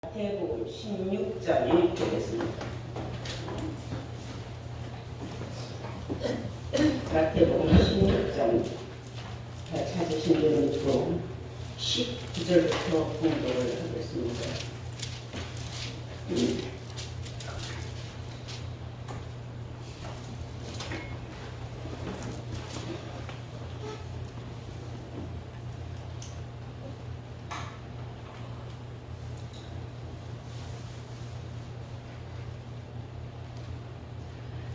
마태복음 16장이 되겠습니다. 마태복음 16장 찾으신 분은 주로 19절부터 공부를 하겠습니다.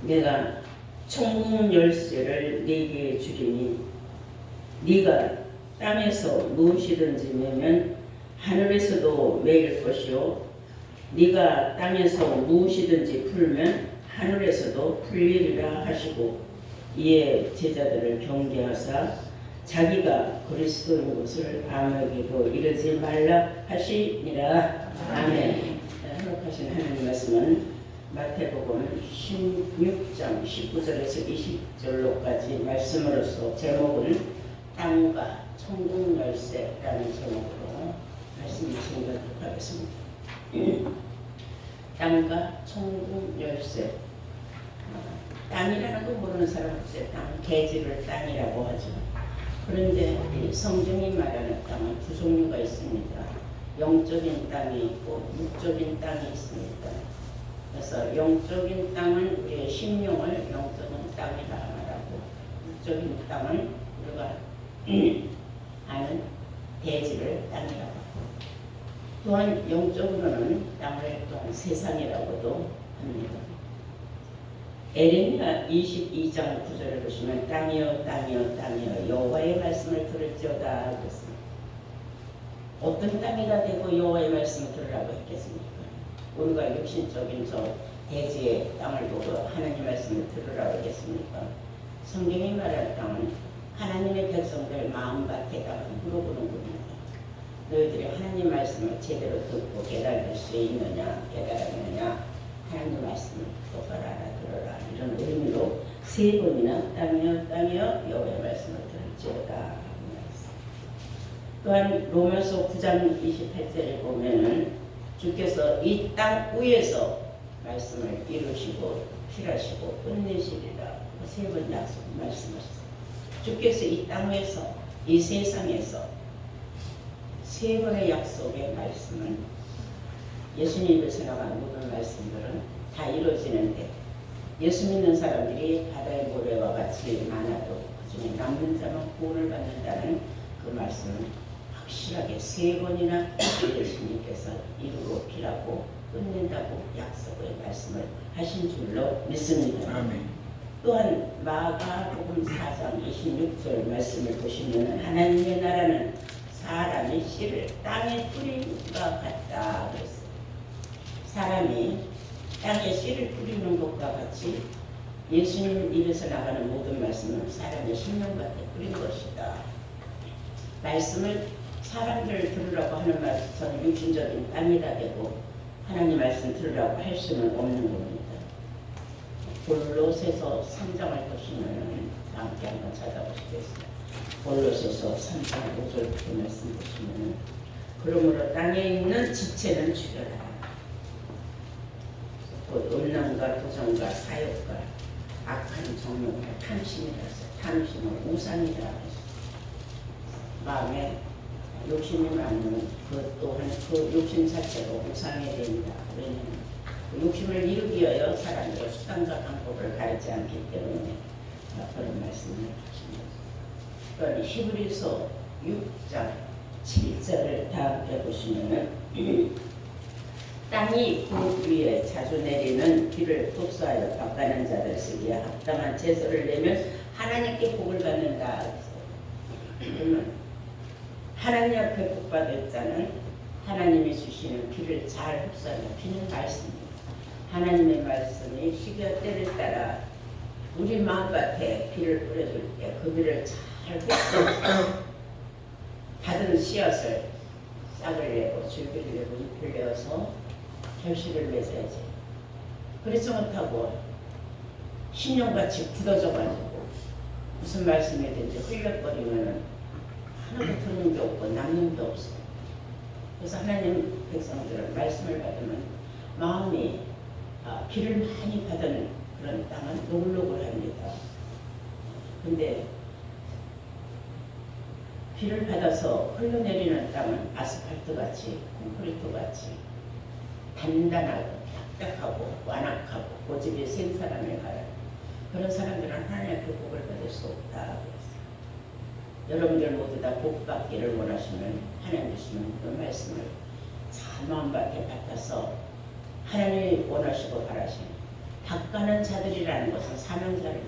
내가 천국 열쇠를 네게 주리니 네가 땅에서 무엇이든지 매면 하늘에서도 매일 것이요 네가 땅에서 무엇이든지 풀면 하늘에서도 풀리리라 하시고 이에 제자들을 경계하사 자기가 그리스도인 것을 아무에게도 이르지 말라 하시니라. 아멘. 행복하신 하나님 말씀은 마태복음 16장 19절에서 20절로까지 말씀으로서 제목은 땅과 천국 열쇠라는 제목으로 말씀을 전하도록 하겠습니다. 땅과 천국 열쇠. 땅이라는 거 모르는 사람 없어요. 땅, 대지를 땅이라고 하죠. 그런데 성경이 말하는 땅은 두 종류가 있습니다. 영적인 땅이 있고 육적인 땅이 있습니다. 그래서 영적인 땅은 우리의 심령을 영적인 땅이라 말하고 육적인 땅은 우리가 아는 대지를 땅이라고 하고 또한 영적으로는 땅을 또한 세상이라고도 합니다. 에레미야 22장 9절을 보시면 땅이여 땅이여 땅이여 여호와의 말씀을 들을지어다 그랬습니다. 어떤 땅이가 되고 여호와의 말씀을 들으라고 했겠습니까? 우리가 육신적인 저 대지의 땅을 보고 하나님 말씀을 들으라고 했겠습니까? 성경이 말하는 땅은 하나님의 백성들 마음밭에 땅을 물어보는 겁니다. 너희들이 하나님 말씀을 제대로 듣고 깨달을 수 있느냐 깨달았느냐 하나님 말씀을 똑바로 알아들어라 이런 의미로 세 번이나 땅이여 땅이여 여호와의 말씀을 들을지어다. 또한 로마서 9장 28절에 보면은 주께서 이 땅 위에서 말씀을 이루시고 필하시고 끝내시리라 세 번 약속 말씀하셨어요. 주께서 이 땅 위에서 이 세상에서 세 번의 약속의 말씀은 예수님께서 나간 모든 말씀들은 다 이루어지는데 예수 믿는 사람들이 바다의 모래와 같이 많아도 그중에 남는 자만 구원을 받는다는 그 말씀은 확실하게 세 번이나 예수님께서 이루고 필하고 끝낸다고 약속의 말씀을 하신 줄로 믿습니다. 아멘. 또한 마가복음 4장 26절 말씀을 보시면 하나님의 나라는 사람의 씨를 땅에 뿌리는 것과 같다 그랬어요. 사람이 땅에 씨를 뿌리는 것과 같이 예수님 입에서 나가는 모든 말씀은 사람의 심령밭에 뿌린 것이다. 말씀을 사람들을 들으라고 하는 말씀은 육신적인 땅이다 되고 하나님 말씀 들으라고 할 수는 없는 겁니다. 골로새서 3장을 보시면 함께 한번 찾아보시겠습니다. 골로새서 3장 5절부터 말씀 보시면 그러므로 땅에 있는 지체는 죽여라. 곧 음란과 도전과 사욕과 악한 정욕과 탐심이라서 탐심은 우상이라 하셨습니다. 마음에 욕심이 많으면 그 또한 그 욕심 자체로 우상이 됩니다. 왜냐하면 그 욕심을 이루기 위하여 사람들의 수단과 방법을 가리지 않기 때문에 그런 말씀을 하십니다. 그러니 히브리서 6장 7절을 다 해보시면은 땅이 그 위에 자주 내리는 비를 흡수하여 닦아낸 자들 쓰기에 합당한 제소를 내면 하나님께 복을 받는다. 그러면 하나님 앞에 복받을 자는 하나님이 주시는 비를 잘 흡수하는 비는 말씀입니다. 하나님의 말씀이 시기와 때를 따라 우리 마음밭에 비를 뿌려줄 때 그 비를 잘 흡수해서 받은 씨앗을 싹을 내고 줄기를 내고 잎을 내어서 결실을 맺어야지. 그렇지 못하고 신령같이 굳어져가지고 무슨 말씀이든지 흘려버리면 하나도 듣는 게 없고 남는 게 없어. 그래서 하나님 백성들은 말씀을 받으면 마음이 비를 많이 받은 그런 땅은 노글노글합니다. 근데 비를 받아서 흘러내리는 땅은 아스팔트같이 콘크리트같이 단단하고 딱딱하고 완악하고 고집이 센 사람을 가라. 그런 사람들은 하나님의 복을 받을 수 없다. 여러분들 모두 다 복 받기를 원하시면 하나님 주시는 그 말씀을 잘 마음밭에 받아서 하나님이 원하시고 바라시는 닭가는 자들이라는 것은 사는 자를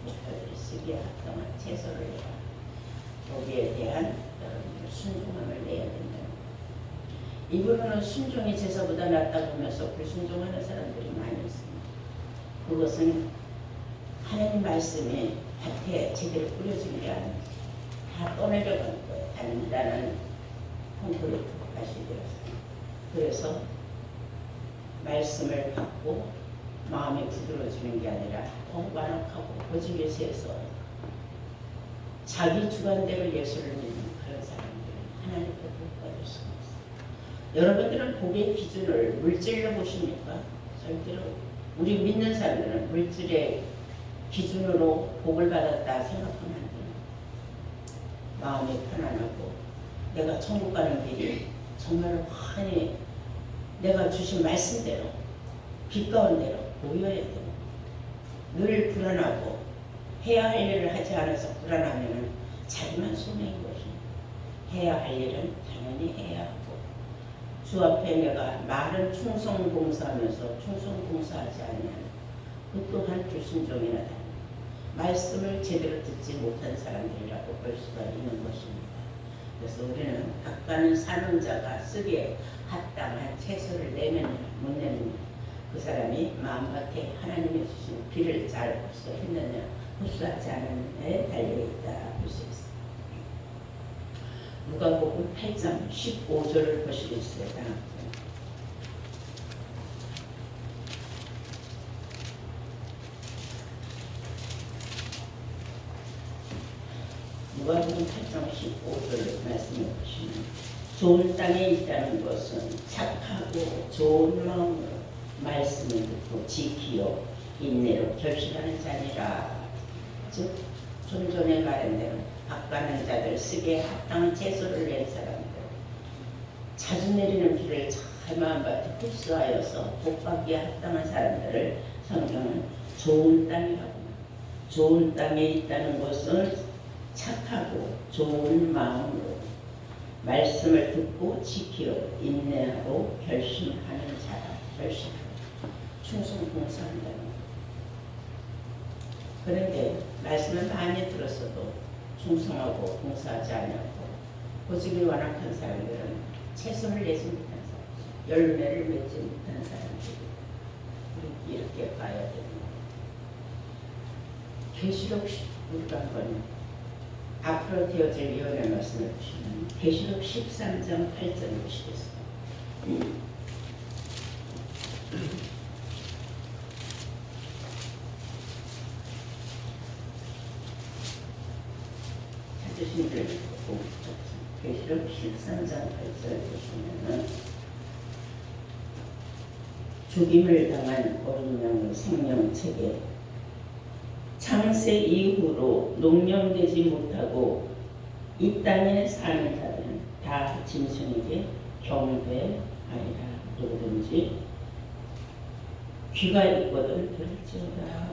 목표들이 쓰기에 합당한 채소를 내라. 거기에 대한 여러분들 순종함을 내야 된다. 이분은 순종이 제사보다 낫다고 하면서 불순종하는 사람들이 많이 있습니다. 그것은 하나님 말씀이 밭에 제대로 뿌려진 게 아니지. 다 떠내려간 거예요. 단단한 콘크리트 밭이 되었어요. 그래서 말씀을 받고 마음이 부드러워지는 게 아니라 완악하고 고집이 세서 자기 주관대로 예수를 믿는 그런 사람들은 하나님께 복 받을 수 없어요. 여러분들은 복의 기준을 물질로 보십니까? 절대로 우리 믿는 사람들은 물질의 기준으로 복을 받았다 생각하면 안 돼요. 마음이 편안하고 내가 천국 가는 길이 정말 환히 내가 주신 말씀대로 빛 가운데로 보여야 돼요. 늘 불안하고 해야 할 일을 하지 않아서 불안하면 자기만 손해인 것입니다. 해야 할 일은 당연히 해야 하고 주 앞에 내가 말은 충성 봉사하면서 충성 봉사하지 않으면 그 또한 불순종이나 다릅니다. 말씀을 제대로 듣지 못한 사람들이라고 볼 수가 있는 것입니다. 그래서 우리는 각가는 사는 자가 쓰기에 합당한 채소를 내느냐 못 내느냐 그 사람이 마음밭에 하나님이 주신 비를 잘 흡수했느냐 흡수하지 않았느냐에 달려있다 볼 수 있습니다. 누가복음 8장 15절을 보시겠습니다. 누가복음 8장 15절을 말씀해 보시면 좋은 땅에 있다는 것은 착하고 좋은 마음으로 말씀을 듣고 지키어 인내로 결실하는 자니라. 즉 좀 전에 말한 대로 밭가는 자들 쓰기에 합당한 채소를 낸 사람들 자주 내리는 비를 잘 마음밭에 흡수하여서 복받기에 합당한 사람들을 성경은 좋은 땅이라고 합니다. 좋은 땅에 있다는 것은 착하고 좋은 마음으로 말씀을 듣고 지키어 인내하고 결심하는 자가 결심하고 충성 봉사한다는 것. 그런데 말씀을 많이 들었어도 충성하고 봉사하지 않고 고집이 완악한 사람들은 채소를 내지 못한 사람, 열매를 맺지 못한 사람들이 이렇게 봐야 됩니다. 계시록 우리가 한번 앞으로 되어질 예언의 말씀을 보시면 계시록 13장 8절을 보시겠습니다. 찾으신 줄 보고 계시록 13장 8절 보시면은 죽임을 당한 어린 양의 생명책에 창세 이후로 농염되지 못하고 이 땅에 사는 자들은 다 짐승에게 경배하리라. 누구든지 귀가 있거든 들을지어다.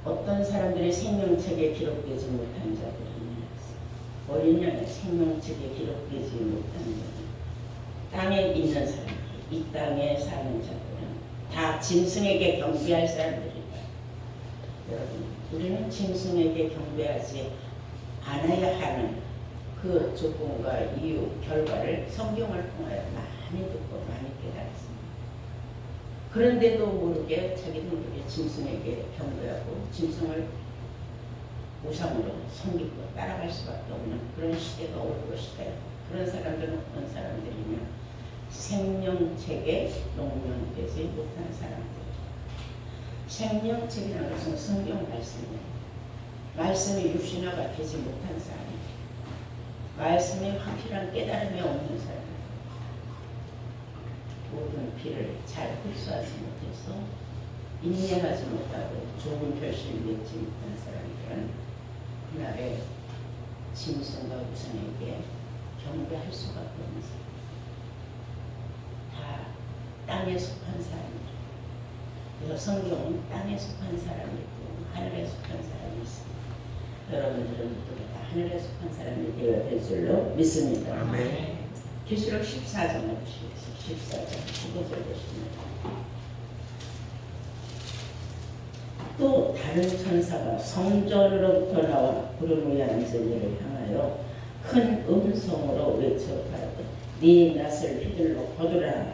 어떤 사람들의 생명책에 기록되지 못한 자들은 어린 양의 생명책에 기록되지 못한 자들 땅에 있는 사람들 이 땅에 사는 자들은 다 짐승에게 경배할 사람들이다. 여러분 우리는 짐승에게 경배하지 않아야 하는 그 조건과 이유, 결과를 성경을 통하여 많이 듣고 많이 깨달았습니다. 그런데도 모르게 자기도 모르게 짐승에게 경배하고 짐승을 우상으로 섬기고 따라갈 수밖에 없는 그런 시대가 올 것이다. 그런 사람들은 어떤 사람들이냐? 생명책에 농염되지 못한 사람들. 생명책이라는 것은 성경 말씀이에요. 말씀이 육신화가 되지 못한 사람이에요. 말씀에 확실한 깨달음이 없는 사람, 모든 비를 잘 흡수하지 못해서 인내하지 못하고 좋은 결심을 맺지 못한 사람들은 그날에 짐승과 우상에게 경배할 수밖에 없는 사람, 다 땅에 속한 사람이죠. 그래서 성경은 땅에 속한 사람이 있고 하늘에 속한 사람이 있습니다. 여러분들은 모두 다 하늘에 속한 사람이 되어야 될 줄로 믿습니다. 아멘. 계시록 14장을 보시겠습니다. 14장 15절 보십니다. 또 다른 천사가 성전으로부터 나와 구름 위에 앉은 이를 향하여 큰 음성으로 외쳐 가라되 네 낫을 휘둘러 거두라.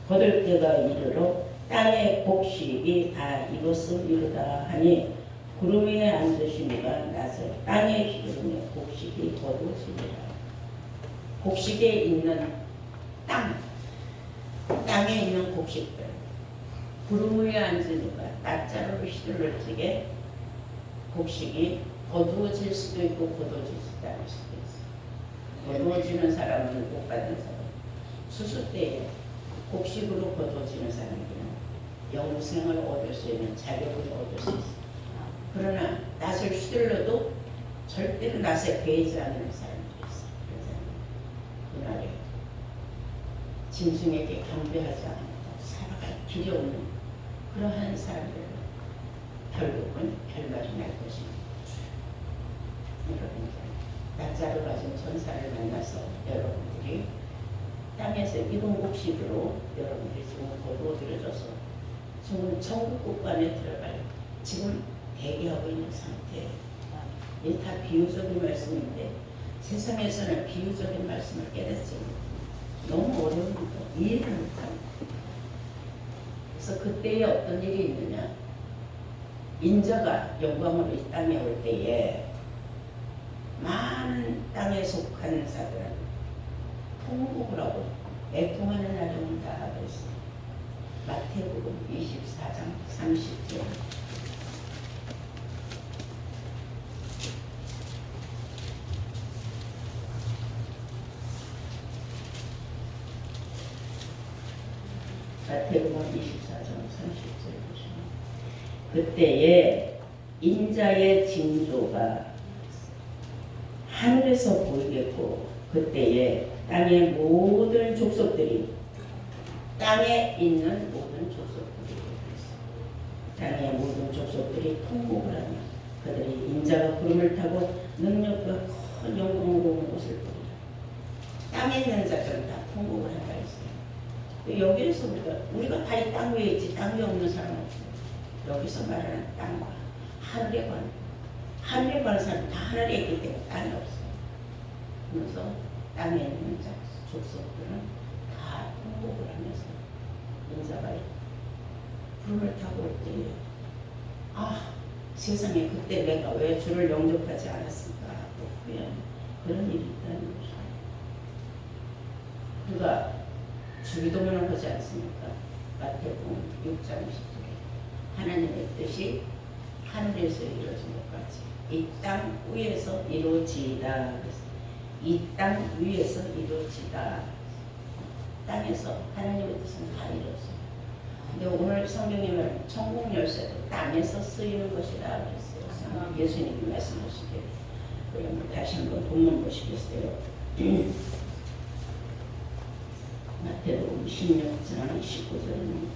거둘 때가 이르러 땅의 곡식이 다 이뤘음이로다 하니 구름 위에 앉으신 이가 낫을 땅에 휘두르며 곡식이 거두어지리라. 곡식에 있는 땅에 있는 곡식들, 구름 위에 앉은 이가 낫자루를 휘둘러 적에 곡식이 거두어질 수도 있고 거두어지지 않을 수도 있어요. 거두어지는 사람은 복 받는 사람, 수수 때에 곡식으로 거두어지는 사람에게는 영생을 얻을 수 있는 자격을 얻을 수 있어요. 그러나 낫을 휘둘러도 절대로 낫에 배이지 않는 사람들이 있어요. 그런 사람은 그날에 짐승에게 경배하지 않고 살아갈 길이 없는 그러한 사람들은 결국은 결말이 날 것입니다. 여러분들 낫자루 가진 천사를 만나서 여러분들이 땅에서 익은 곡식으로 여러분들이 지금 거두어들여져서 지금 천국 국간에 들어갈 지금 대기하고 있는 상태예요. 이게 다 비유적인 말씀인데 세상에서는 비유적인 말씀을 깨닫지 너무 어려우니까 이해를 못합니다. 그래서 그때에 어떤 일이 있느냐, 인자가 영광으로 이 땅에 올 때에 많은 땅에 속한 자들은 통곡을 하고 애통하는 날이 온다 그랬어요. 마태복음 24장 30절. 마태복음 24장 30절 보시면 그때에 인자의 징조가 하늘에서 보이겠고 그때에 땅의 모든 족속들이 땅에 있는 모든 족속들이 땅의 모든 족속들이 통곡을 하며 그들이 인자가 구름을 타고 능력과 큰 영광으로 오는 것을 보리라. 땅에 있는 자들은 다 통곡을 한다 했어요. 여기에서 우리가 다 이 땅 위에 있지 땅 위에 없는 사람은 없어요. 여기서 말하는 땅과 하늘에 관한 사람은 다 하늘에 있기 때문에 땅이 없어요. 그래서 땅에 있는 자 족속들은 다 통곡을 하면서 인자가 구름을 타고 올 때에 세상에 그때 내가 왜 주를 영접하지 않았을까 또 후회하는 그런 일이 있다는 것이에요. 그가 주기도문을 하지 않습니까? 마태복음 6장 10절에 하나님의 뜻이 하늘에서 이루어진 것 같이 이 땅 위에서 이루어지이다. 이 땅 위에서 이루어지다. 땅에서 하나님의 뜻은 다 이루어져요. 근데 오늘 성경에 말하는 천국 열쇠도 땅에서 쓰이는 것이다 그랬어요. 예수님이 말씀하시기를. 그러면 다시 한번 본문 보시겠어요? 마태복음 16장 19절입니다.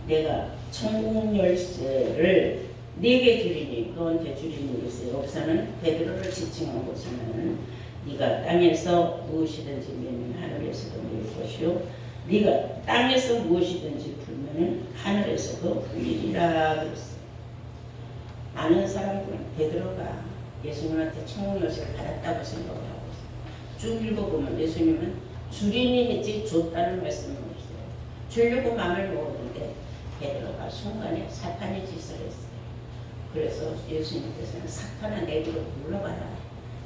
내가 천국 열쇠를 네게 주리니 너한테 주리니 그랬어요. 역사는 베드로를 지칭한 곳이면 네가 땅에서 무엇이든지 매면 하늘에서도 매일 것이요 네가 땅에서 무엇이든지 풀면은 하늘에서도 풀리리라 그랬어요. 많은 사람들은 베드로가 예수님한테 천국 열쇠를 받았다고 생각을 하고 있어요. 쭉 읽어보면 예수님은 주리니 했지 줬다는 말씀은 없어요. 주려고 마음을 먹었는데 베드로가 순간에 사탄의 짓을 했어요. 그래서 예수님께서는 사탄아 내게로 물러가라.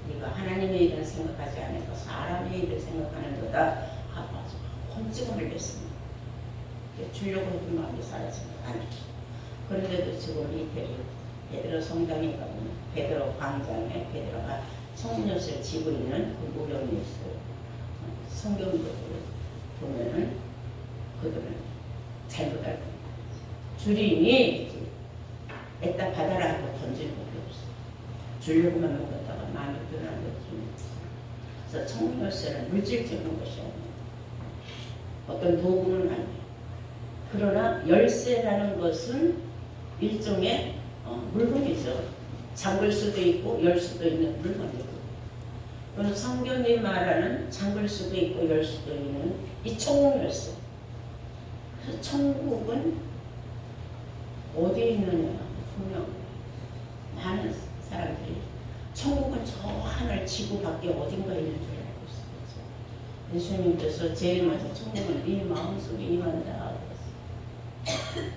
네가 하나님의 일을 생각하지 않고 사람의 일을 생각하는 거다 하고 혼증을 냈습니다. 주려고 했던 마음이 사라진 거 아니죠. 그런데도 지금 이태리 베드로 성당에 가보면 베드로 광장에 베드로가 청문열쇠를 쥐고 있는 그 모형이 있어요. 성경도 보면은 그들은 잘못 알고 주님이 애따 받아라 하고 던지는 것도 없어. 주려고만 먹었다가 마음이 변하는 것도 없어. 그래서 청문열쇠는 물질적인 것이 아니에요. 어떤 도구는 아니에요. 그러나 열쇠라는 것은 일종의 물건이죠. 잠글 수도 있고 열 수도 있는 물건이고. 그럼 성경이 말하는 잠글 수도 있고 열 수도 있는 이 천국열쇠. 그래서 천국은 어디에 있느냐? 분명 많은 사람들이 천국은 저 하늘 지구 밖에 어딘가에 있는 줄 알고 있어요. 예수님께서 제일 먼저 천국은 네 마음속에 임한다.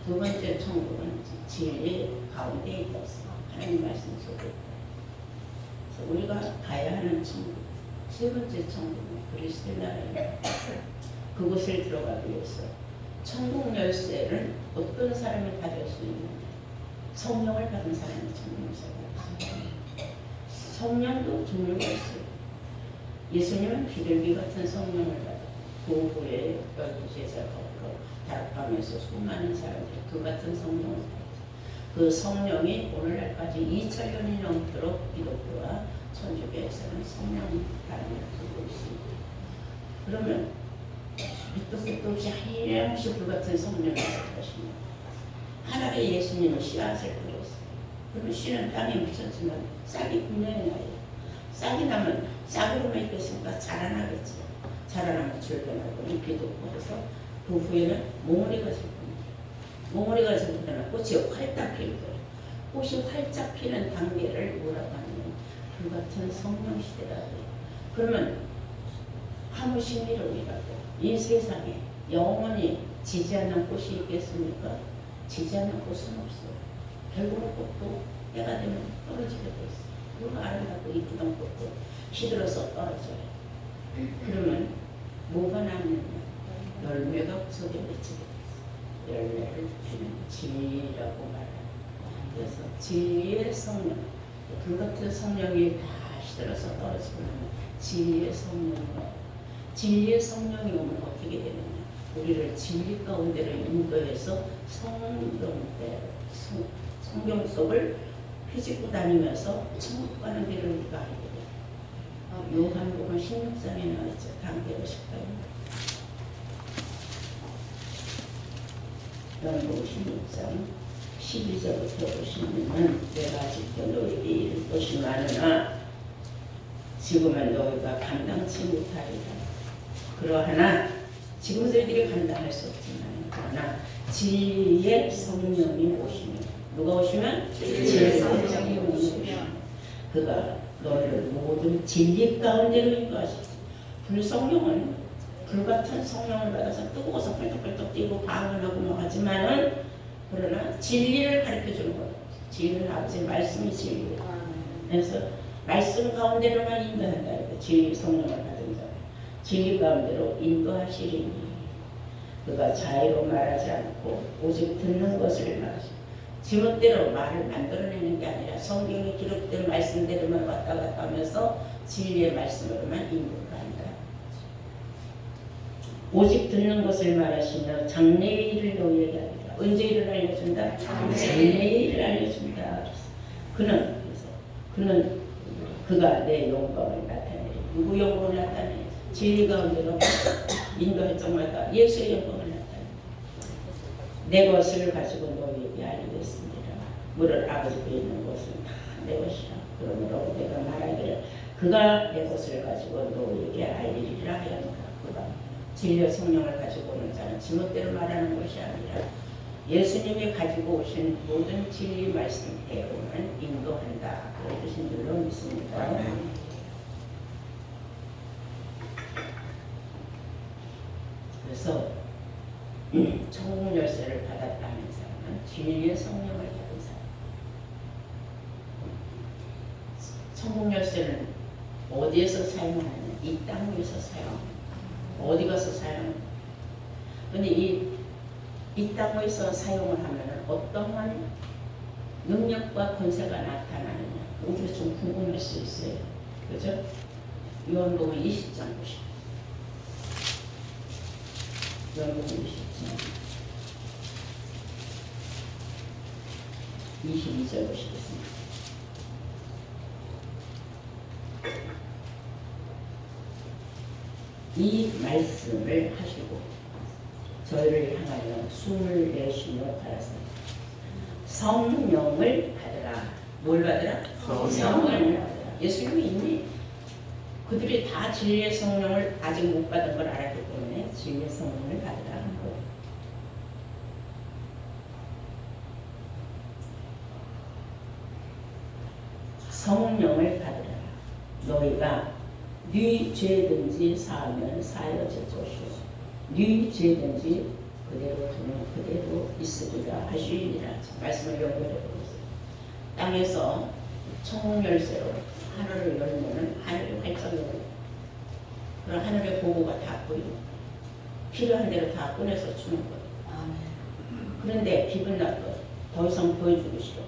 두 번째 천국은 진리 가운데 있어서 하나님 말씀 속에 있다. 그래서 우리가 가야 하는 천국, 세 번째 천국은 그리스도의 나라입니다. 그곳을 들어가기 위해서 천국 열쇠를 어떤 사람이 받을 수 있느냐? 성령을 받은 사람이 천국 열쇠를 받을 수 있습니다. 성령도 종류가 있어요. 예수님은 비둘기 같은 성령을 받아 고부의 열두 제자가 다락방에서 수많은 사람들이 그 같은 성령을 받았죠. 그 성령이 오늘날까지 2000년이 넘도록 기독교와 천주교에서는 성령 바람을 불고 있습니다. 그러면 밑도 끝도 없이 한없이 불같은 성령이 있으십니다. 하늘에 예수님은 씨앗을 뿌렸어요. 그러면 씨는 땅에 묻혔지만 싹이 분명히 나요. 싹이 나면 싹으로만 있겠습니까? 자라나겠죠. 자라나면 줄겨나고 잎이 돋고 해서 그 후에는 몽우리가 질 겁니다. 몽우리가 질 때는 꽃이 활짝 필 거예요. 꽃이 활짝 피는 단계를 뭐라고 하냐면 불같은 성령 시대라고 해요. 그러면 아무 신비로이라도 이 세상에 영원히 지지 않는 꽃이 있겠습니까? 지지 않는 꽃은 없어요. 결국은 꽃도 때가 되면 떨어지게 돼 있어요. 그리고 아름답고 이쁘던 꽃도 시들어서 떨어져요. 그러면 뭐가 남느냐? 열매가 속에 맺히게 됐어요. 열매를 주는 진리라고 말합니다. 그래서 진리의 성령, 불같은 성령이 다 시들어서 떨어지고 나면 진리의 성령이 와요. 진리의 성령이 오면 어떻게 되느냐? 우리를 진리 가운데로 인도해서 성경 속을 휘짓고 다니면서 천국 가는 길을 우리가 알게 돼요. 요한복음 16장에 나와있죠. 다음 배우실까요? 요한복음 16장 12절부터 보시면 내가 아직도 너희에게 이를 것이 많으나 지금은 너희가 감당치 못하리라. 그러하나 지금 너희들이 감당할 수 없지만 그러나 진리의 성령이 오시면 누가 오시면? 진리의 성령이 오시면 그가 너희를 모든 진리 가운데로 인도하시고 불성령은 불같은 성령을 받아서 뜨거워서 펄떡펄떡 뛰고 방언하고 뭐 하지만은 그러나 진리를 가르쳐주는 거예요. 진리는 아버지의 말씀이 진리예요. 그래서 말씀 가운데로만 인도한다. 진리 성령을 받은 자 진리 가운데로 인도하시리니 그가 자유로 말하지 않고 오직 듣는 것을 말하시고 지멋대로 말을 만들어내는 게 아니라 성경에 기록된 말씀대로만 왔다 갔다 하면서 진리의 말씀으로만 인도를 한다. 오직 듣는 것을 말하시며 장래의 일을 너희에게 하리라. 언제 일을 알려준다? 장래의 일을 알려준다. 그는 그가 내 영광을 나타내리. 누구 영광을 나타내? 진리 가운데로 인도할 적마다 예수의 영광을 나타내. 내 것을 가지고 너희에게 알리겠습니다. 물을 아버지께 있는 것은 다 내 것이라. 그러므로 내가 말하기를 그가 내 것을 가지고 너희에게 알리리라 하였노라. 그가 진리의 성령을 가지고 오는 자는 지멋대로 말하는 것이 아니라 예수님이 가지고 오신 모든 진리 말씀대로만 인도한다. 그런 뜻인 줄로 믿습니다. 그래서 천국 열쇠를 받았다는 사람은 진리의 성령을 받은 사람. 천국 열쇠는 어디에서 사용하느냐? 이 땅 위에서 사용합니다. 어디 가서 사용합니다. 그런데 이 땅에서 사용을 하면 어떠한 능력과 권세가 나타나느냐? 우리가 좀 궁금할 수 있어요. 그죠? 요한복음 20장 보시죠. 요한복음 20장 22절 보시겠습니다. 이 말씀을 하시고 저희를 향하여 숨을 내쉬며 가라사 성령을 받으라. 뭘 받으라? 성령을 받으라. 예수님이 이미 그들이 다 진리의 성령을 아직 못 받은 걸 알았기 때문에 진리의 성령을 받으라 하는 거예요. 성령을 받으라. 너희가 네 죄든지 사하면 사하여질 것이요 네 죄든지 그대로 두면 그대로 있으리라 하시니라. 말씀을 연결해 보겠습니다. 땅에서 청열쇠로 하늘을 열면은 하늘이 활짝 열어요. 그럼 하늘의 보고가 다 보이고 필요한 대로 다 꺼내서 주는 거예요. 그런데 기분 나빠. 더 이상 보여주기 싫어.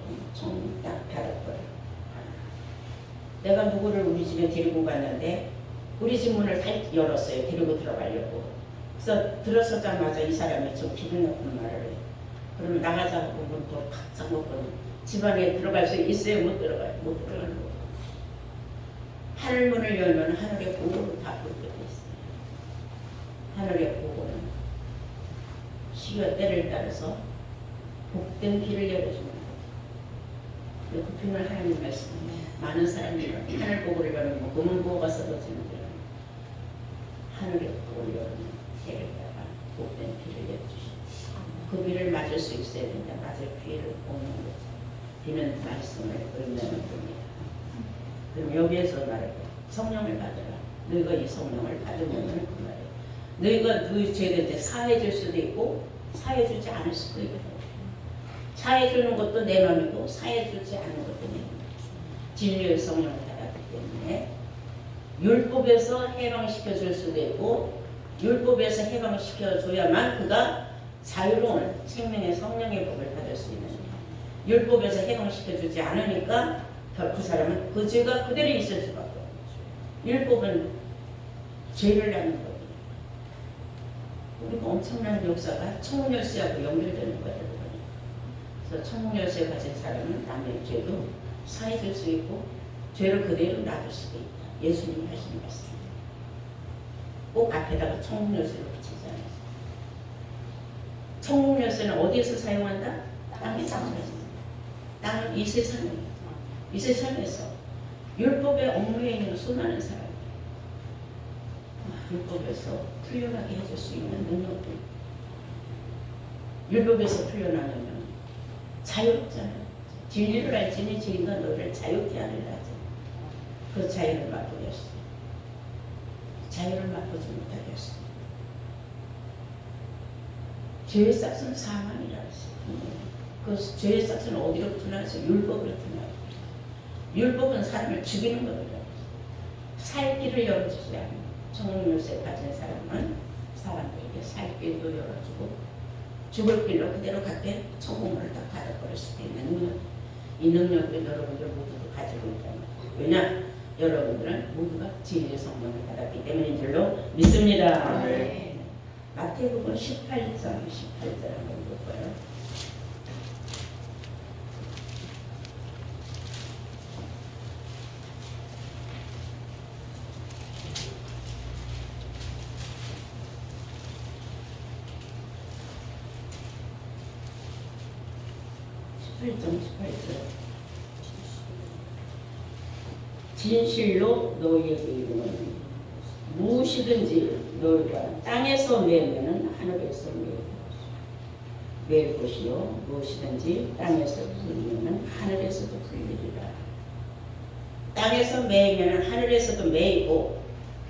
딱 닫아버려. 내가 누구를 우리 집에 데리고 갔는데 우리 집 문을 다 열었어요. 데리고 들어가려고. 그래서 들어서자마자 이 사람이 좀 기분 나쁜 말을 해요. 그러면 나가자고 문을 또 팍 먹거든요. 집안에 들어갈 수 있어요? 못 들어가요? 못 들어가는 거. 하늘 문을 열면 하늘의 보고를 다 보게 돼 있어요. 하늘의 보고는 시와 때를 따라서 복된 길을 열어주는 거예요. 그 표현을 하나님 말씀입니다. 많은 사람들이 하늘 보고를 열면 금은 보고가 쏟아지는 줄 하늘의 보고를 열면 해를 따라 복된 길을 열어주시고 그 길을 맞을 수 있어야 된다. 맞을 기회를 뽑는 거죠. 비는 말씀을 의미하는 겁니다. 그럼 여기에서 말해요. 성령을 받으라. 너희가 이 성령을 받으면 그 말이에요. 너희가 너희 죄될 때 사해줄 수도 있고 사해주지 않을 수도 있거든요. 사해주는 것도 내 마음이고 사해주지 않는 것도 내 마음이고 진리의 성령을 받았기 때문에 율법에서 해방시켜줄 수도 있고 율법에서 해방시켜줘야만 그가 자유로운 생명의 성령의 법을 받을 수 있는 거예요. 율법에서 해방시켜주지 않으니까 그 사람은 그 죄가 그대로 있을 수밖에 없어요. 율법은 죄를 낳는 거예요. 우리가 엄청난 역사가 청문열쇠하고 연결되는 거예요. 그래서 청문열쇠 가진 사람은 남의 죄도 사해줄 수 있고 죄를 그대로 놔둘 수도 있다. 예수님이 하신 말씀입니다. 꼭 앞에다가 청문열쇠를 붙이잖아요. 청문열쇠는 어디에서 사용한다? 땅에서 사용한다. 땅은 이 세상입니다. 이 세상에서 율법의 업무에 있는 수많은 사람들 율법에서 풀려나게 해줄 수 있는 능력들 율법에서 풀려나면 자유롭잖아요. 진리를 알지니 진리가 너를 자유케 하리라 하죠. 그 자유를 맛보겠어요. 자유를 맛보지 못하겠어요. 죄의 싹은 사망이라 했어요. 그 죄의 싹은 어디로부터 나서 율법으로부터 나요. 율법은 사람을 죽이는 거거든요. 살 길을 열어주지 않는 청문열쇠 가진 사람은 사람들에게 살 길도 열어주고 죽을 길로 그대로 갔대 천국문을 다 닫아버릴 수도 있는 능력. 이 능력을 여러분들 모두도 가지고 있다는 거예요. 왜냐? 여러분들은 모두가 진리의 성령을 받았기 때문인 줄로 믿습니다. 네. 마태복음 18장 18절 한번 볼까요? 진실로 너희에게 이르노니 무엇이든지 너희가 땅에서 매면은 하늘에서 매일 것이요 무엇이든지 땅에서 풀리면은 하늘에서도 풀리리라. 땅에서 매면은 하늘에서도 매이고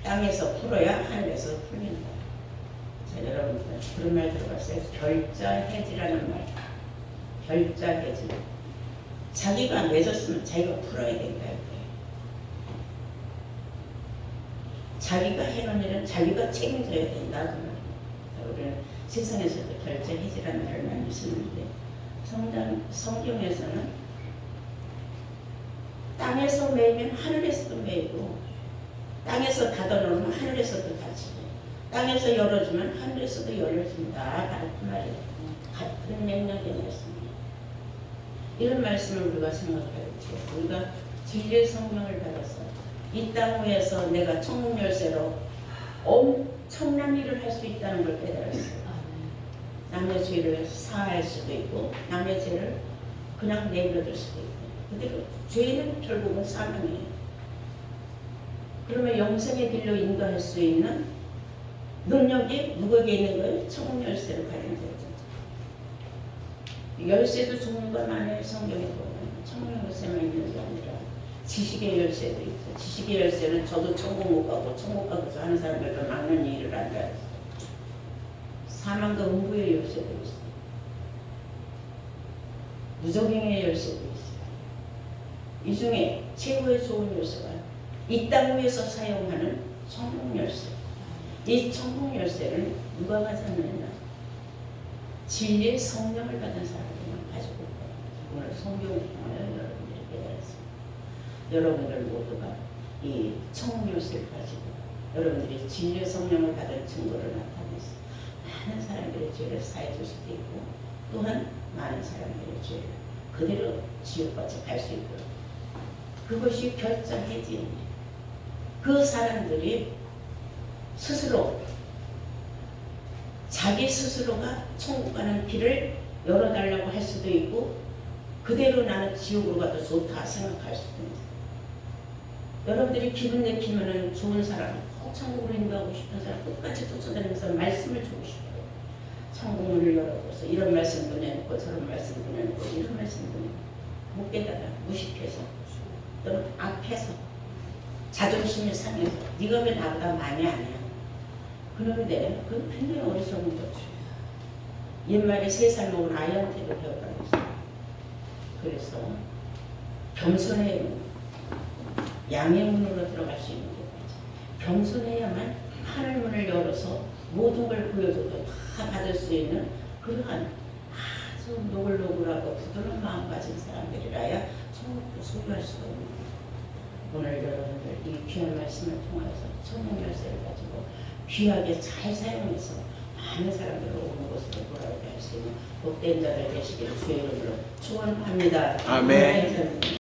땅에서 풀어야 하늘에서 풀린다. 자, 여러분들 그런 말 들어봤어요? 결자해지라는 말. 결자해지. 자기가 맺었으면 자기가 풀어야 된다. 자기가 해놓은 일은 자기가 책임져야 된다. 그 말입니다. 우리는 세상에서도 결자해지라는 말을 많이 쓰는데 성경에서는 땅에서 매이면 하늘에서도 매이고 땅에서 닫아놓으면 하늘에서도 닫히고 땅에서 열어주면 하늘에서도 열려준다. 같은 말이에요. 같은 맥락의 말씀이에요. 이런 말씀을 우리가 생각해야죠. 우리가 진리의 성령을 받아서 이 땅 위에서 내가 천국 열쇠로 엄청난 일을 할 수 있다는 걸 깨달았어요. 남의 죄를 사할 수도 있고 남의 죄를 그냥 내버려둘 수도 있고. 근데 그 죄는 결국은 사망이에요. 그러면 영생의 길로 인도할 수 있는 능력이 누구에게 있는 거예요? 천국 열쇠를 가진 거죠. 열쇠도 종류가 많아요. 성경에 보면 천국 열쇠만 있는 게 아니라 지식의 열쇠도 있고 지식의 열쇠는 저도 천국 못 가고 천국 가고서 하는 사람들도 막는 일을 한다 해서 사망과 음부의 열쇠도 있어요. 무적행의 열쇠도 있어요. 이 중에 최고의 좋은 열쇠가 이 땅 위에서 사용하는 천국 열쇠. 이 천국 열쇠를 누가 가졌느냐? 진리의 성령을 받은 사람들만 가지고 있다. 오늘 성경을 통하여 여러분들이 깨달았습니다. 여러분들 모두가 이 천국 열쇠를 가지고 여러분들이 진리의 성령을 받은 증거를 나타내서 많은 사람들의 죄를 사해 줄 수도 있고 또한 많은 사람들의 죄를 그대로 지옥까지 갈 수 있도록 그것이 결정해지는 그 사람들이 스스로 자기 스스로가 천국 가는 길을 열어달라고 할 수도 있고 그대로 나는 지옥으로 가도 좋다 생각할 수도 있습니다. 여러분들이 기분 내키면은 좋은 사람, 천국으로 인도하고 싶은 사람 끝까지 쫓아다니면서 말씀을 주고 싶어요. 천국 문을 열어줘서 이런 말씀도 내놓고 저런 말씀도 내놓고 이런 말씀도 내놓고 못 깨달아 무식해서 또는 앞에서 자존심이 상해서 네가 왜 나보다 많이 아냐. 그런데 그건 굉장히 어리석은 거죠. 옛말에 3살 먹은 아이한테도 배워가고 있어요. 그래서 겸손해야 양의 문으로 들어갈 수 있는 것까지 겸손해야만 하늘 문을 열어서 모든 걸 보여줘도 다 받을 수 있는 그러한 아주 노글노글하고 부드러운 마음 가진 사람들이라야 천국도 소유할 수가 있는 거예요. 오늘 여러분들 이 귀한 말씀을 통해서 천국 열쇠를 가지고 귀하게 잘 사용해서 많은 사람들을 오는 곳으로 돌아오게 할 수 있는 복된 자들 되시기를 주의 이름으로 축원합니다. 아멘.